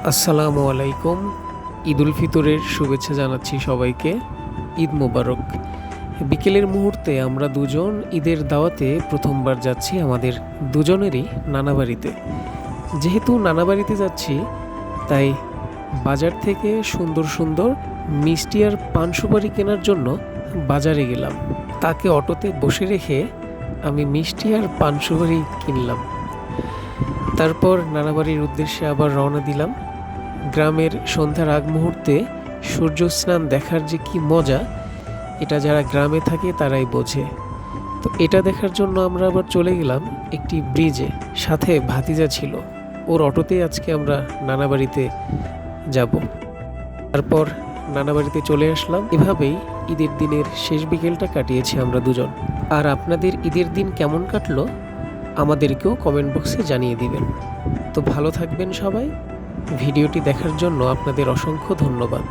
আসসালামু আলাইকুম। ঈদুল ফিতরের শুভেচ্ছা জানাচ্ছি সবাইকে। ঈদ মোবারক। বিকেলের মুহূর্তে আমরা দুজন ঈদের দাওয়াতে প্রথমবার যাচ্ছি আমাদের দুজনেরই নানা বাড়িতে। যেহেতু নানা বাড়িতে যাচ্ছি, তাই বাজার থেকে সুন্দর সুন্দর মিষ্টি আর পান সুপারি কেনার জন্য বাজারে গেলাম। তাকে অটোতে বসে রেখে আমি মিষ্টি আর পান সুপারি কিনলাম। তারপর নানা বাড়ির উদ্দেশ্যে আবার রওনা দিলাম। গ্রামের সন্ধ্যার আগ মুহূর্তে সূর্য স্নান দেখার যে কি মজা, এটা যারা গ্রামে থাকে তারাই বোঝে। তো এটা দেখার জন্য আমরা আবার চলে গেলাম একটি ব্রিজে। সাথে ভাতিজা ছিল, ওর অটোতেই আজকে আমরা নানা বাড়িতে যাব। তারপর নানা বাড়িতে চলে আসলাম। এভাবেই ঈদের দিনের শেষ বিকেলটা কাটিয়েছি আমরা দুজন। আর আপনাদের ঈদের দিন কেমন কাটলো আমাদেরকেও কমেন্ট বক্সে জানিয়ে দিবেন। তো ভালো থাকবেন সবাই। ভিডিওটি দেখার জন্য আপনাদের অসংখ্য ধন্যবাদ।